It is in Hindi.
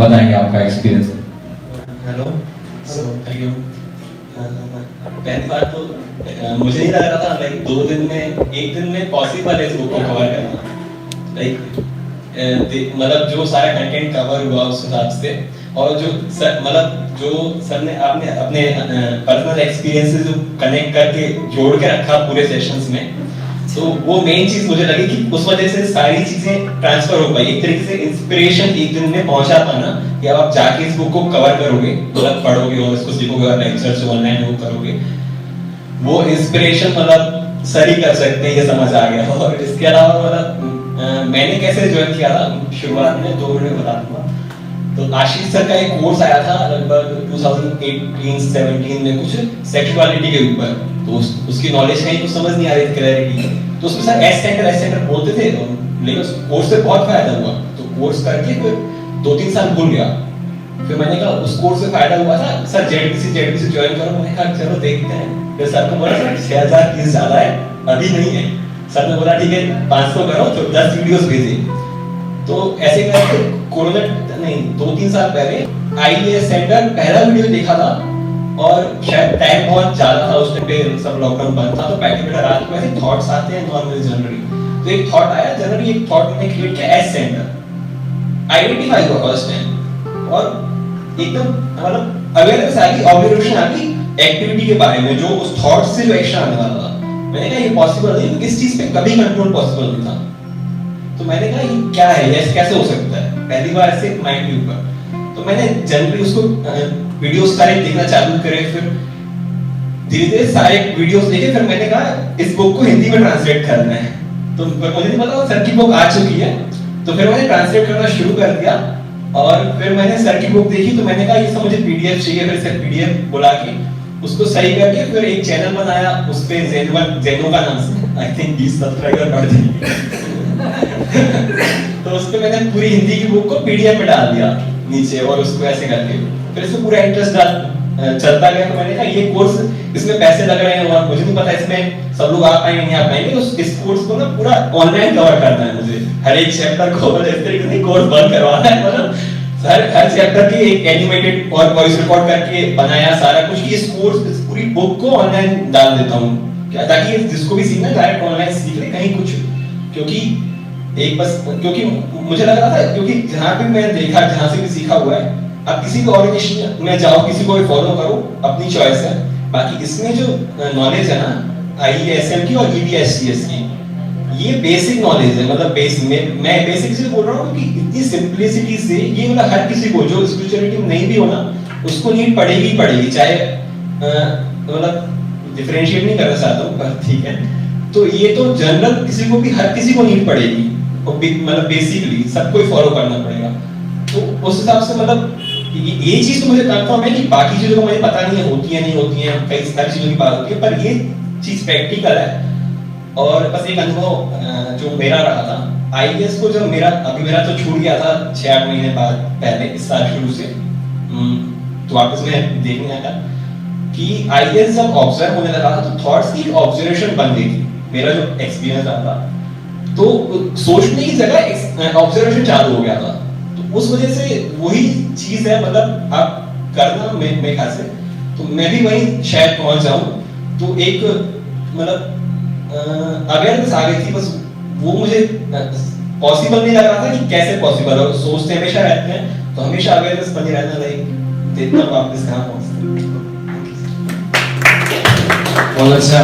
बताएंगे आपका experience. Hello, so thank you. पहली बात तो मुझे नहीं लग रहा था लाइक 2 दिन में, 1 दिन में पॉसिबल है इस बुक को कवर करना। लाइक मतलब जो सारा कंटेंट कवर हुआ उस हिसाब से, और जो सर मतलब जो सर ने आपने अपने पर्सनल एक्सपीरियंसेस जो कनेक्ट करके जोड़ के रखा पूरे सेशंस में, तो वो मेन चीज मुझे लगी कि उस वजह से सारी चीजें ट्रांसफर हो पाई। एक तरीके से इंस्पिरेशन 1 दिन में पहुंचा पाना कि अब आप जाके इस बुक को कवर करोगे, मतलब पढ़ोगे और इसको सीखोगे और लेक्चर ऑनलाइन वो करोगे, वो इंस्पिरेशन मतलब सर ही कर सकते हैं, ये समझ आ गया। और इसके अलावा मतलब मैंने कैसे ज्वाइन किया था शुरुआत में 2 मिनट में बता दूंगा। तो आशीष सर का एक कोर्स आया था लगभग 2018-17 में कुछ सेक्सुअलिटी के ऊपर, तो उसकी नॉलेज कहीं कुछ समझ नहीं आ रही थी, क्लैरिटी। तो उसमें सर एस सेंटर बोलते थे, लेकिन उस कोर्स से बहुत फायदा हुआ। तो कोर्स करके फिर 2-3 साल भूल गया। फिर मैंने कहा उस कोर्स से फायदा हुआ था, सर जेडपीसी ज्वाइन करो। मैंने कहा चलो देखते हैं। फिर सर को बोला सर 6000 फीस ज्यादा है, अभी नहीं है। सर ने बोला ठीक है 500 करो, तो 10 वीडियोस भेजे। तो ऐसे करके कोरोना नहीं 2-3 साल पहले आईएएस सेंटर पहला वीडियो देखा था, और शायद टाइम बहुत ज्यादा था उस टाइम पे, सब लॉकडाउन बंद था। तो बैठे बैठे रात को ऐसे थॉट्स आते हैं नॉर्मली जनरली, तो एक थॉट आया जनरली, एक थॉट मैंने क्रिएट किया एस सेंटर, आइडेंटिफाई हुआ फर्स्ट टाइम, और एकदम मतलब अवेयरनेस आ गई, ऑब्जर्वेशन आ गई एक्टिविटी के बारे में, जो उस थॉट से जो एक्शन आने वाला था। मैंने कहा ये पॉसिबल नहीं, इस चीज पे कभी कंट्रोल पॉसिबल नहीं था। तो मैंने कहा ये क्या है, ये कैसे हो सकता है, पहली बार ऐसे माइंड के ऊपर। तो मैंने जनरली उसको वीडियोस सारे देखना चालू करे, फिर धीरे धीरे सारे वीडियोस देखे। फिर मैंने कहा इस बुक को हिंदी में ट्रांसलेट करना है। तो मुझे नहीं पता सर की बुक आ चुकी है, तो फिर मैंने ट्रांसलेट करना शुरू कर दिया। और फिर मैंने सर की बुक देखी, तो मैंने कहा ये सब मुझे पीडीएफ चाहिए। फिर सर पीडीएफ बुला के उसको सही करके फिर एक चैनल बनाया, उस पे जेनो का नाम से, आई थिंक 20 सब्सक्राइबर बढ़ गए। तो उस पे मैंने पूरी हिंदी की बुक को पीडीएफ में डाल दिया नीचे, और उसको ऐसे करके फिर इसमें पूरा इंटरेस्ट चलता गया। तो मैंने कहा ये कोर्स, इसमें पैसे लग रहे हैं और मुझे नहीं पता इसमें सब लोग आ पाएंगे नहीं आ पाएंगे, तो इस कोर्स को ना पूरा ऑनलाइन कवर करना है मुझे, हर एक चैप्टर को। मतलब इस तरीके से कोर्स बंद करवाना है, मतलब हर चैप्टर की एक एनिमेटेड और वॉइस रिकॉर्ड करके बनाया सारा कुछ, कि इस कोर्स इस पूरी बुक को ऑनलाइन डाल देता हूँ क्या, ताकि जिसको भी सीखना डायरेक्ट ऑनलाइन सीख ले कहीं कुछ। क्योंकि एक बस क्योंकि मुझे लग रहा था, क्योंकि जहाँ पे मैं देखा, जहाँ से भी सीखा हुआ है, अब किसी भी ऑर्गेनाइजेशन में जाओ, किसी को भी फॉलो करो, अपनी चॉइस है। बाकी इसमें जो नॉलेज है ना आईएएसएम की और ईबीएससीएस की, ये बेसिक नॉलेज है। मतलब मैं बेसिक से बोल रहा हूँ कि इतनी सिंपलिसिटी से ये मतलब हर किसी को जो स्पिरिचुअलिटी में नहीं भी हो ना, उसको नीड पड़ेगी पड़ेगी, चाहे मतलब डिफरेंशिएट नहीं करना चाहता हूँ, पर ठीक है। तो ये तो जनरल किसी को भी, हर किसी को नीड पड़ेगी, और मतलब बेसिकली सबको ही फॉलो करना पड़ेगा। तो उस हिसाब से मतलब ये चीज तो मुझे कंफर्म है कि बाकी चीजों को मुझे पता नहीं है होती है नहीं होती है, कई सारी चीजों की बात होती है, पर ये चीज प्रैक्टिकल है। और बस एक अनुभव जो मेरा रहा था आईएएस को, जब मेरा तो छूट गया था 6-8 महीने बाद, पहले इस साल शुरू से, तो वापस मैं देखने आया कि आईएएस जब ऑब्जर्व होने लगा था, तो थॉट्स की ऑब्जर्वेशन बन गई थी। मेरा जो एक्सपीरियंस रहा था, तो सोचने की जगह ऑब्जर्वेशन चालू हो गया था। तो उस वजह से वही चीज है, मतलब आप करना मेरे ख्याल से, तो मैं भी वहीं शायद पहुंच जाऊं। तो एक मतलब अवेयरनेस आ गई थी, बस वो मुझे पॉसिबल नहीं लग रहा था कि कैसे पॉसिबल हो। सोचते हमेशा रहते हैं, तो हमेशा अवेयरनेस बनी रहना, लाइक देखना वापस कहाँ पहुंचते हैं। बहुत अच्छा।